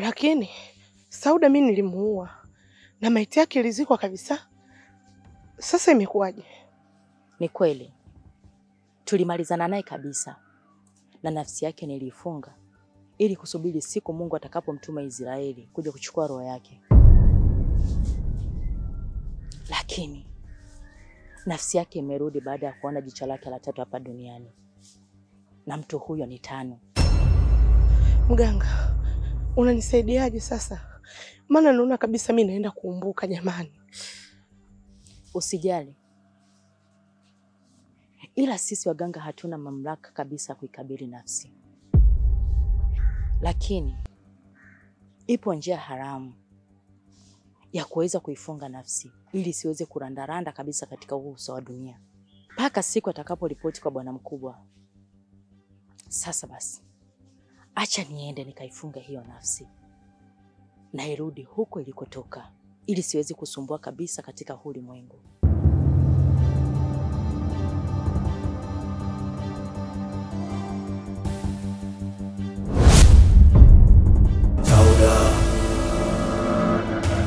Lakini Sauda mimi nilimuua na maiti yake ilizikwa kabisa. Sasa imekuwaje? Ni kweli. Tulimalizana naye kabisa. Na nafsi yake niliifunga ili kusubiri siku Mungu atakapomtuma Israeli kuja kuchukua roho yake. Lakini nafsi yake imerudi baada ya kuona jicho lake la tatu hapa duniani. Na mtu huyo ni Tano. Mganga, unanisaidiaje sasa? Maana naona kabisa mimi naenda kuumbuka jamani. Usijali. Ila sisi waganga hatuna mamlaka kabisa kuikabili nafsi. Lakini ipo njia haramu ya kuweza kuifunga nafsi ili siweze kurandaranda kabisa katika uso wa dunia mpaka siku atakaporipoti kwa bwana mkubwa. Sasa basi, acha niende nikaifunga hiyo nafsi na irudi huko ilikotoka ili siwezi kusumbua kabisa katika ulimwengu.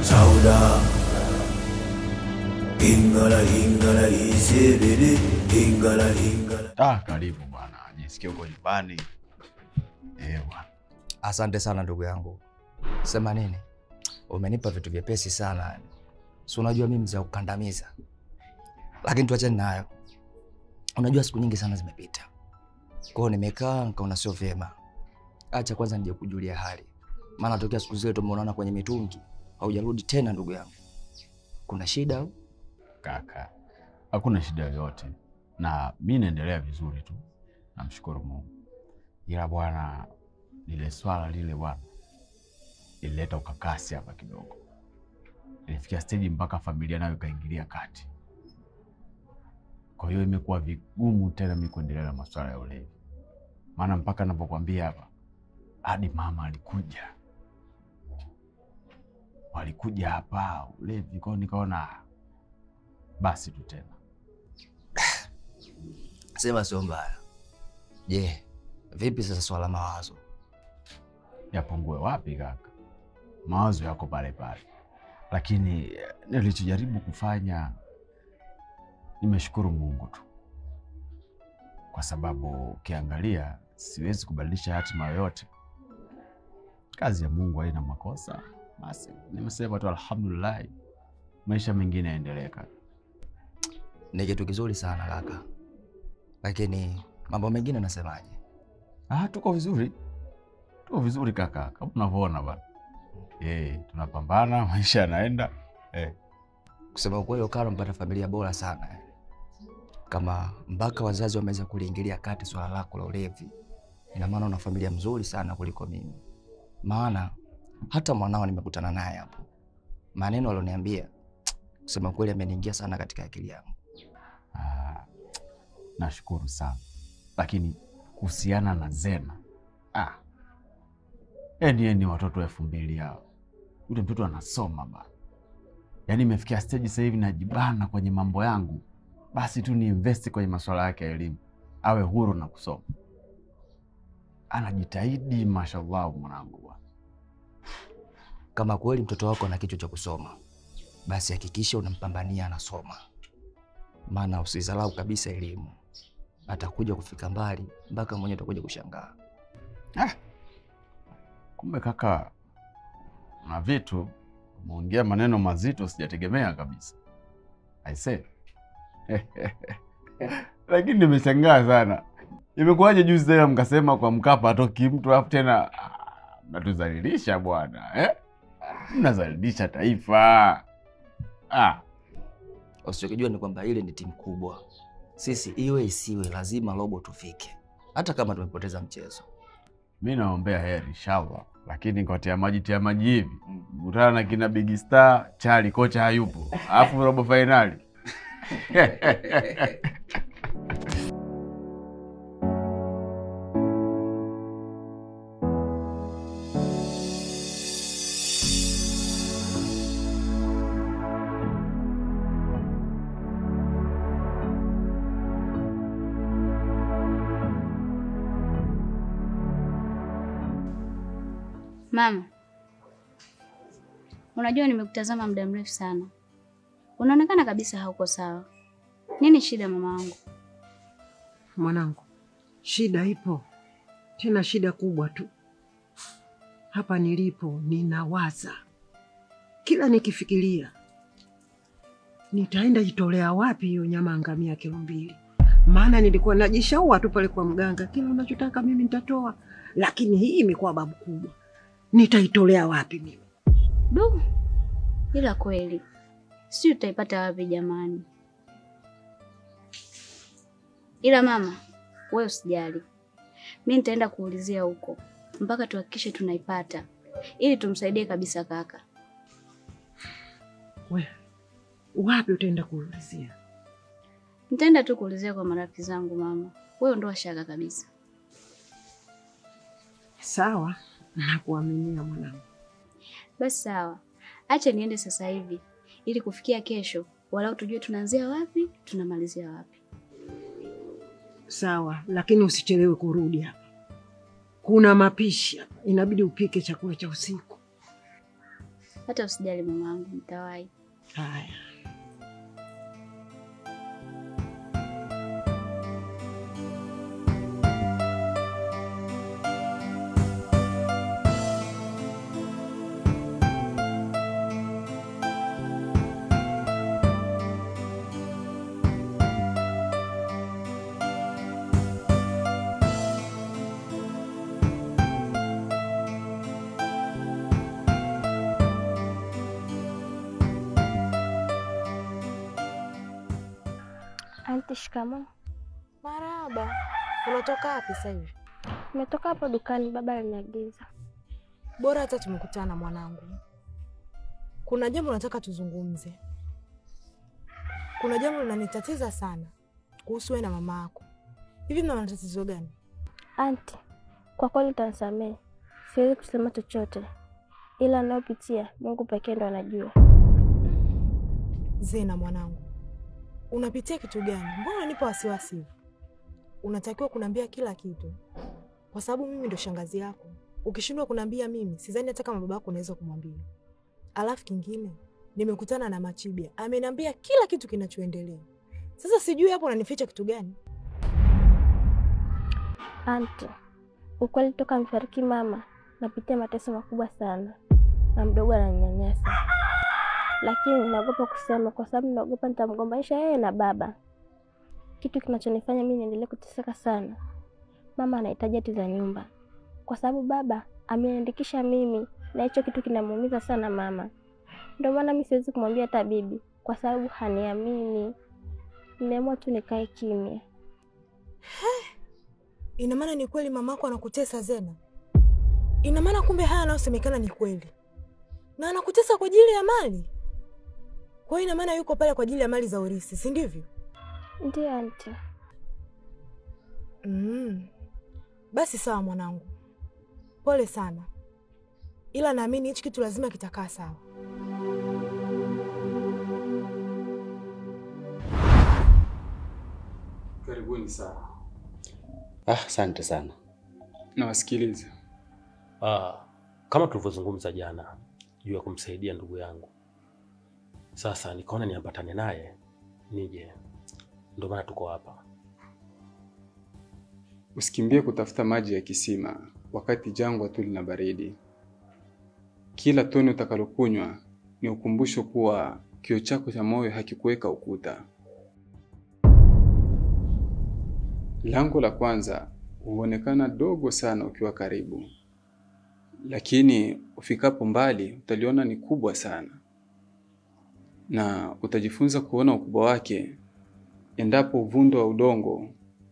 Sauda ingala isebele ingala. Karibu bwana. Jisikie uko nyumbani. Bwana. Asante sana ndugu yangu. Sema nini? Umenipa vitu vyepesi sana. Si unajua mimi mzee kukandamiza. Lakini tuachane nayo. Unajua siku nyingi sana zimepita. Kwa hiyo nimekaa nikaona sio vyema. Acha kwanza nije kujulia hali. Maana tokea siku zile tumeonana kwenye mitungi, haujarudi tena ndugu yangu. Kuna shida au? Kaka, hakuna shida yoyote. Na mimi naendelea vizuri tu. Namshukuru Mungu. Ila bwana, lile swala lile bwana ilileta ukakasi hapa kidogo. Ilifikia stage mpaka familia nayo kaingilia kati. Kwa hiyo imekuwa vigumu tena mimi kuendelea na masuala ya ulevi. Maana mpaka ninapokuambia hapa hadi mama alikuja. Walikuja hapa ulevi, kwa nikaona basi tu tena. Sema sio mbaya. Je, vipi sasa swala mawazo? Yapungue wapi kaka? Mawazo yako pale pale. Lakini nilichojaribu kufanya, nimeshukuru Mungu tu. Kwa sababu ukiangalia siwezi kubadilisha hatima yoyote. Kazi ya Mungu haina makosa. Basi nimesema tu alhamdulillah. Maisha mengine yaendelee kaka. Ni kitu kizuri sana kaka. Lakini mambo mengine nasemaje? Tuko vizuri. Tuko vizuri kaka, kama unavyoona bana. Tunapambana, maisha yanaenda. Kusema ukweli Okaro mpata familia bora sana. Kama mpaka wazazi wameweza kuliingilia kati swala lako la ulevi, ina maana una familia mzuri sana kuliko mimi. Maana hata mwanao nimekutana naye hapo. Maneno aloniambia, kusema kweli ameniingia sana katika akili yangu. Nashukuru sana. Lakini kuhusiana na Zena, ni watoto 2000 hao. Yule mtoto anasoma bana. Yaani imefikia stage sasa hivi najibana kwenye mambo yangu. Basi tu ni invest kwenye masuala yake ya elimu. Awe huru na kusoma. Anajitahidi mashallah mwanangu bwana. Kama kweli mtoto wako ana kichwa cha kusoma, basi hakikisha unampambania anasoma. Maana usizalau kabisa elimu. Atakuja kufika mbali mpaka mwenyewe utakuja kushangaa. Kumbe kaka, na vitu umeongea maneno mazito sijategemea kabisa. I say. Lakini nimeshangaa sana. Imekuwaje juzi tena mkasema kwa Mkapa atoki mtu afu tena mnatuzalilisha bwana, Mnazalilisha taifa. Usichokijua ni kwamba ile ni timu kubwa. Sisi iwe isiwe lazima robo tufike. Hata kama tumepoteza mchezo. Mimi naombea heri inshallah. Lakini kwa tia maji hivi. Kutana na kina Big Star, Charlie kocha hayupo. Alafu robo finali. Mama, Unajua nimekutazama muda mrefu sana. Unaonekana kabisa hauko sawa. Nini shida mama wangu? Mwanangu, shida ipo. Tena shida kubwa tu. Hapa nilipo ninawaza. Kila nikifikiria nitaenda jitolea wapi hiyo nyama ngamia kilo 2. Maana nilikuwa najishaua tu pale kwa mganga, kila unachotaka mimi nitatoa. Lakini hii imekuwa babu kubwa. Nitaitolea wapi mimi? Du. Ila kweli. Si utaipata wapi jamani? Ila mama, wewe usijali. Mimi nitaenda kuulizia huko mpaka tuhakikishe tunaipata ili tumsaidie kabisa kaka. Wewe wapi utaenda kuulizia? Nitaenda tu kuulizia kwa marafiki zangu mama. Wewe ndo shaka kabisa. Sawa, nakuaminia mwanangu. Basi sawa. Acha niende sasa hivi ili kufikia kesho walau tujue tunaanzia wapi, tunamalizia wapi. Sawa, lakini usichelewe kurudi hapa. Kuna mapishi hapa. Inabidi upike chakula cha usiku. Hata usijali mamangu, nitawahi. Haya. Anti, shikamoo. Marahaba. Unatoka wapi sasa hivi? Nimetoka hapo dukani, baba aliniagiza. Bora hata tumekutana mwanangu. Kuna jambo nataka tuzungumze. Kuna jambo linanitatiza sana kuhusu wewe na mama yako. Hivi mna matatizo gani? Anti, kwa kweli utanisamehe. Siwezi kusema chochote. Ila naopitia Mungu pekee ndo anajua. Zena mwanangu. Unapitia kitu gani? Mbona unanipa wasiwasi hivi? Unatakiwa kuniambia kila kitu. Kwa sababu mimi ndo shangazi yako. Ukishindwa kuniambia mimi, sidhani hata kama babako unaweza kumwambia. Alafu kingine, nimekutana na Machibia. Ameniambia kila kitu kinachoendelea. Sasa sijui hapo unanificha kitu gani? Anti, ukweli toka mfariki mama, napitia mateso makubwa sana. Na mdogo ananinyanyasa. Lakini naogopa kusema kwa sababu naogopa nitamgombanisha yeye na baba. Kitu kinachonifanya mimi niendelee kuteseka sana. Mama anahitaji hati za nyumba. Kwa sababu baba ameniandikisha mimi na hicho kitu kinamuumiza sana mama. Ndio maana mimi siwezi kumwambia hata bibi kwa sababu haniamini. Nimeamua tu nikae kimya. Ina maana ni kweli mamako anakutesa Zena? Ina maana kumbe haya yanayosemekana ni kweli. Na anakutesa kwa ajili ya mali? Kwa hiyo ina maana yuko pale kwa ajili ya mali za urithi, si ndivyo? Ndiyo anti. Basi sawa mwanangu. Pole sana. Ila naamini hichi kitu lazima kitakaa sawa. Karibuni sana. Asante sana. Nawasikiliza. Kama tulivyozungumza jana juu ya kumsaidia ndugu yangu. Sasa nikaona niambatane naye nije. Ndio maana tuko hapa. Usikimbie kutafuta maji ya kisima wakati jangwa tu lina baridi. Kila tone utakalokunywa ni ukumbusho kuwa kio chako cha moyo hakikuweka ukuta. Lango la kwanza huonekana dogo sana ukiwa karibu. Lakini ufikapo mbali utaliona ni kubwa sana. Na utajifunza kuona ukubwa wake endapo uvundo wa udongo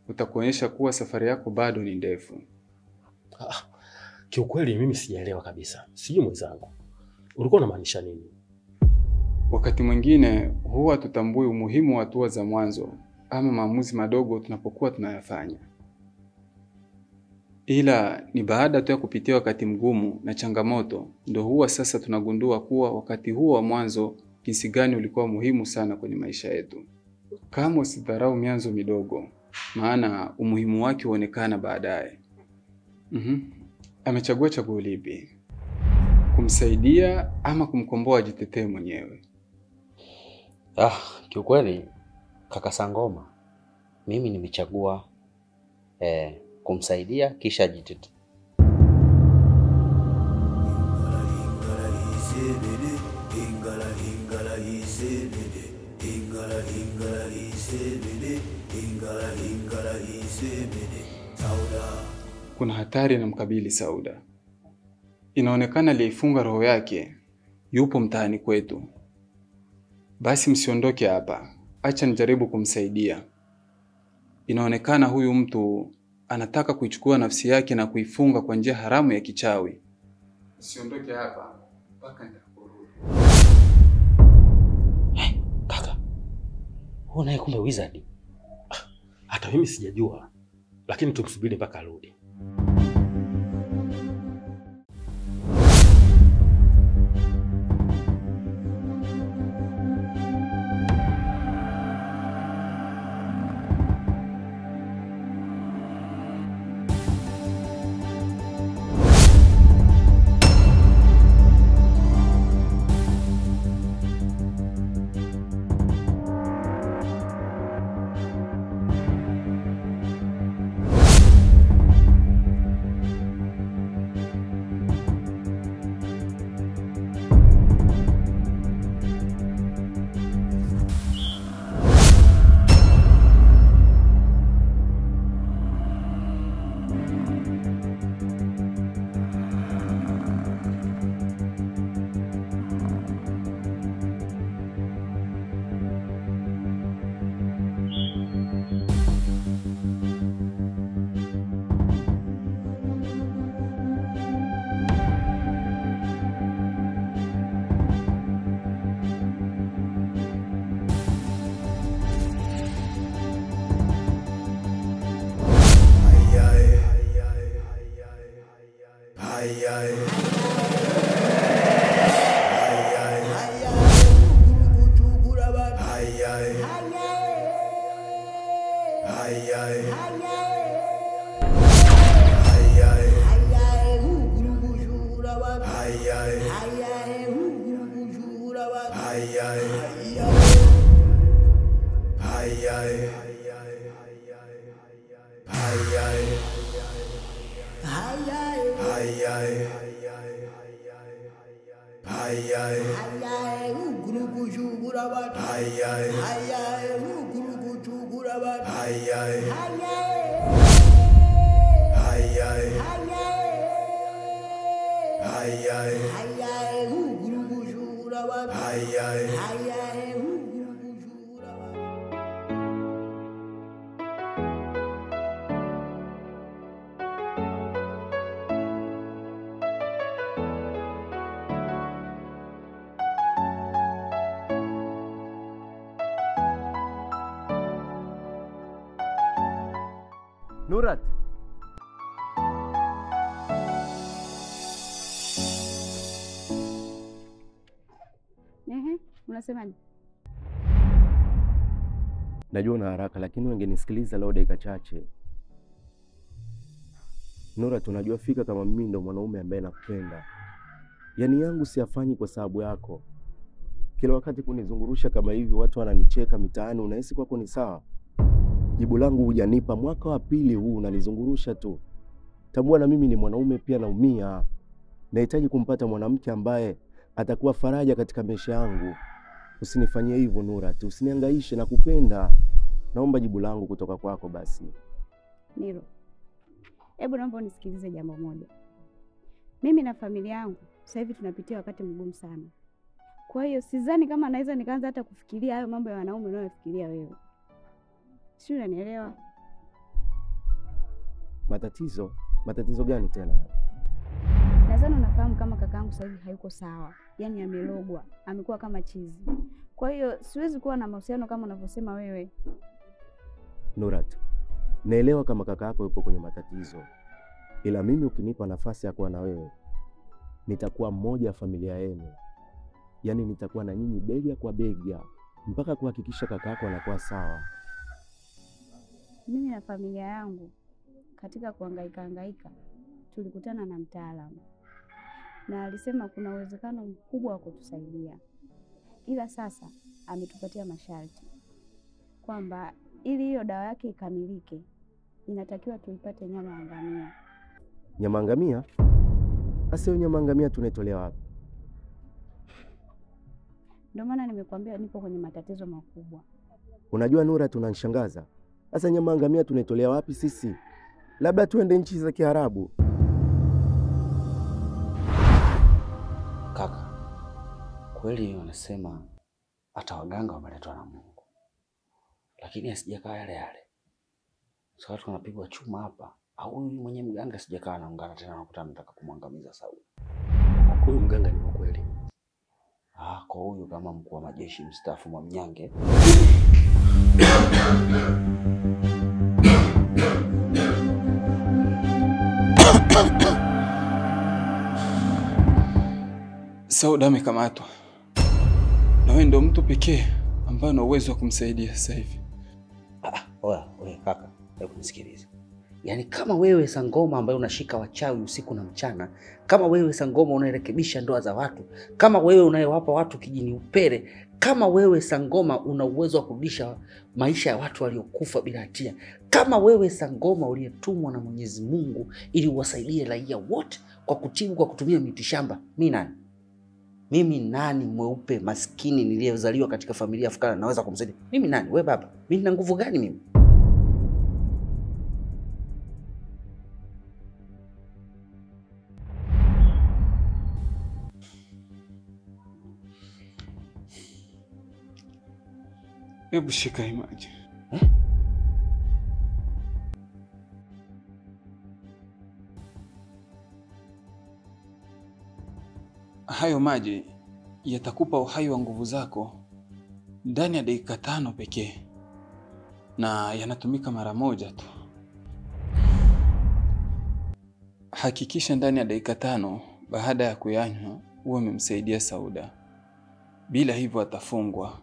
utakuonyesha kuwa safari yako bado ni ndefu. Kiukweli mimi sijaelewa kabisa. Sijui mwenzangu. Ulikuwa unamaanisha nini? Wakati mwingine huwa tutambui umuhimu wa hatua za mwanzo ama maamuzi madogo tunapokuwa tunayafanya. Ila ni baada tu ya kupitia wakati mgumu na changamoto ndio huwa sasa tunagundua kuwa wakati huo wa mwanzo jinsi gani ulikuwa muhimu sana kwenye maisha yetu. Kama usidharau mianzo midogo, maana umuhimu wake huonekana baadaye. Amechagua chaguo lipi? kumsaidia ama kumkomboa ajitetee mwenyewe? Kiukweli kaka Sangoma, mimi nimechagua kumsaidia kisha ajitetee. Kuna hatari na mkabili Sauda. Inaonekana aliyefunga roho yake yupo mtaani kwetu. Basi msiondoke hapa, acha nijaribu kumsaidia. Inaonekana huyu mtu anataka kuichukua nafsi yake na kuifunga kwa njia haramu ya kichawi. Msiondoke hapa mpaka nitakurudi. Kaka, huyu naye kumbe wizard. Hata mimi sijajua, lakini tumsubiri mpaka arudi. Nurat. Unasemaje? Najua una haraka lakini ungenisikiliza leo dakika chache. Nurat, unajua fika kama mimi ndo mwanaume ambaye nakupenda. Yaani yangu siyafanyi kwa sababu yako. Kila wakati kunizungurusha kama hivi watu wananicheka mitaani, unahisi kwako ni sawa? Jibu langu hujanipa, mwaka wa pili huu unanizungurusha tu. Tambua na mimi ni mwanaume pia naumia. Nahitaji kumpata mwanamke ambaye atakuwa faraja katika maisha yangu. Usinifanyie hivyo Nurat, usinihangaishe, nakupenda. Naomba jibu langu kutoka kwako basi. Niro, hebu naomba unisikilize jambo moja. Mimi na familia yangu sasa hivi tunapitia wakati mgumu sana. Kwa hiyo sidhani kama naweza nikaanza hata kufikiria hayo mambo ya wanaume unayofikiria wewe. Si unanielewa? Matatizo gani tena? Nadhani unafahamu kama kakaangu sasa hivi hayuko sawa. Yaani amelogwa, amekuwa kama chizi. Kwa hiyo siwezi kuwa na mahusiano kama unavyosema wewe. Nurat, naelewa kama kaka yako yupo kwenye matatizo. Ila mimi ukinipa nafasi ya kuwa na wewe, nitakuwa mmoja wa familia yenu. Yaani nitakuwa na nyinyi bega kwa bega mpaka kuhakikisha kaka yako anakuwa sawa. Mimi na familia yangu katika kuhangaika tulikutana na mtaalamu. na alisema kuna uwezekano mkubwa wa kutusaidia, ila sasa ametupatia masharti kwamba ili hiyo dawa yake ikamilike inatakiwa tuipate nyama ya ngamia. Nyama ngamia? Sasa hiyo nyama ngamia tunaitolea wapi? Ndio maana nimekwambia nipo kwenye matatizo makubwa. Unajua Nura, tunanishangaza. Sasa nyama ngamia tunaitolea wapi sisi? Labda tuende nchi za Kiarabu. Kaka, kweli wanasema hata waganga wameletwa na Mungu, lakini asijakaa yale yale. Sasa tunapigwa chuma hapa, au huyu mwenye mganga sijakaa anaungana tena, nakuta anataka kumwangamiza Sauli. Huyu mganga ni kweli? Kwa huyu kama mkuu wa majeshi mstaafu Mwamnyange. Sauda amekamatwa. Na wewe ndio mtu pekee ambaye una uwezo wa kumsaidia sasa hivi. Wewe kaka, hebu nisikilize. Yaani kama wewe Sangoma ambaye unashika wachawi usiku na mchana, kama wewe Sangoma unarekebisha ndoa za watu, kama wewe unayewapa watu kijini upere, kama wewe Sangoma una uwezo wa kurudisha maisha ya watu waliokufa bila hatia, kama wewe Sangoma uliyetumwa na Mwenyezi Mungu ili uwasaidie raia wote kwa kutibu kwa kutumia mitishamba, mimi nani? Mimi nani mweupe maskini niliyezaliwa katika familia fukara naweza kumsaidia? Mimi nani? Wewe baba, mimi nina nguvu gani mimi? Hebu shika hii maji. Hayo maji yatakupa uhai wa nguvu zako ndani ya dakika 5 pekee, na yanatumika mara moja tu. Hakikisha ndani ya dakika 5 baada ya kuyanywa uwe umemsaidia Sauda. Bila hivyo atafungwa.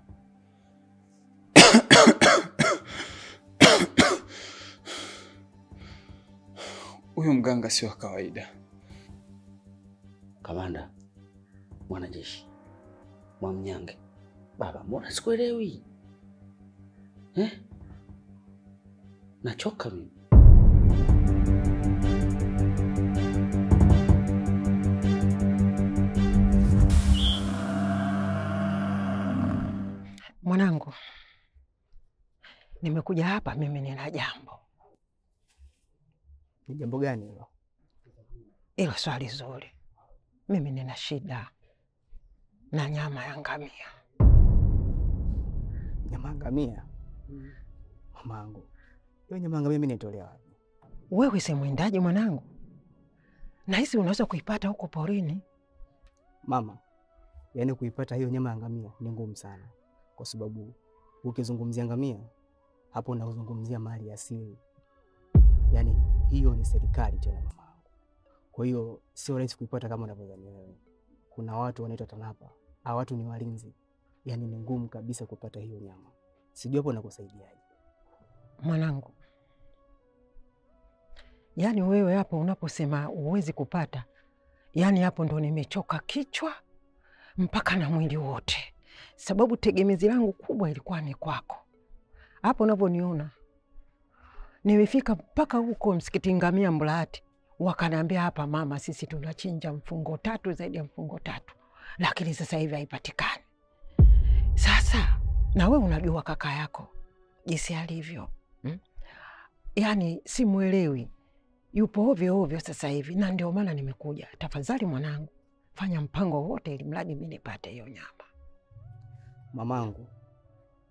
Huyu mganga sio kawaida. Kamanda, mwanajeshi, Mwamnyange. Baba, mbona sikuelewi? Nachoka mimi. Mwanangu, nimekuja hapa mimi nina jambo. Ni jambo gani hilo? Hilo swali zuri. Mimi nina shida na nyama ya ngamia. Nyama ya ngamia? Mamangu, hiyo nyama ya ngamia mimi naitolea wapi? Wewe si mwindaji mwanangu? Na hisi unaweza kuipata huko porini. Mama, yaani kuipata hiyo nyama ya ngamia ni ngumu sana. Kwa sababu ukizungumzia ngamia, hapo unazungumzia mali asili. Yaani hiyo ni serikali tena mamangu. Kwa hiyo sio rahisi kuipata kama unavyodhani wewe. Kuna watu wanaitwa TANAPA. Hao watu ni walinzi. Yaani ni ngumu kabisa kupata hiyo nyama. Sijui hapo nakusaidiaje. Mwanangu, yaani wewe hapo unaposema uwezi kupata, yaani hapo ndo nimechoka kichwa mpaka na mwili wote. Sababu tegemezi langu kubwa ilikuwa ni kwako. Hapo unavyoniona nimefika mpaka huko msikiti Ngamia Mburahati. Wakaniambia hapa mama, sisi tunachinja mfungo 3 zaidi ya mfungo 3. Lakini sasa hivi haipatikani. Sasa na wewe unajua kaka yako jinsi alivyo. Yaani simuelewi. Yupo ovyo ovyo sasa hivi, na ndio maana nimekuja. Tafadhali mwanangu, fanya mpango wote ili mradi mimi nipate hiyo nyama. Mamangu,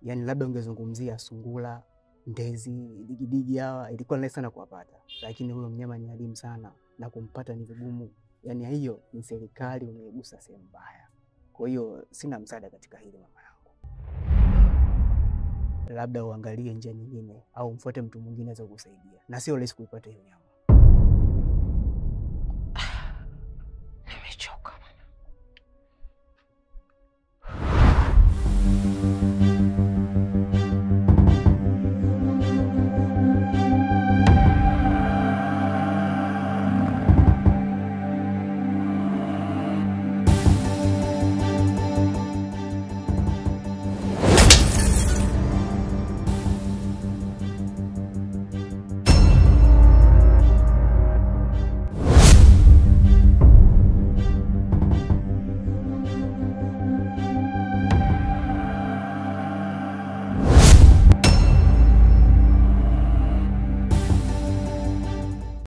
yaani labda ungezungumzia sungura, ndezi, digidigi hawa ilikuwa rahisi sana kuwapata. Lakini huyo mnyama ni adimu sana na kumpata ni vigumu. Yaani hiyo ni serikali umeigusa sehemu mbaya. Kwa hiyo sina msaada katika hili mama yangu. Labda uangalie njia nyingine au mfuate mtu mwingine aweze kukusaidia. Na sio rahisi kuipata hiyo nyama.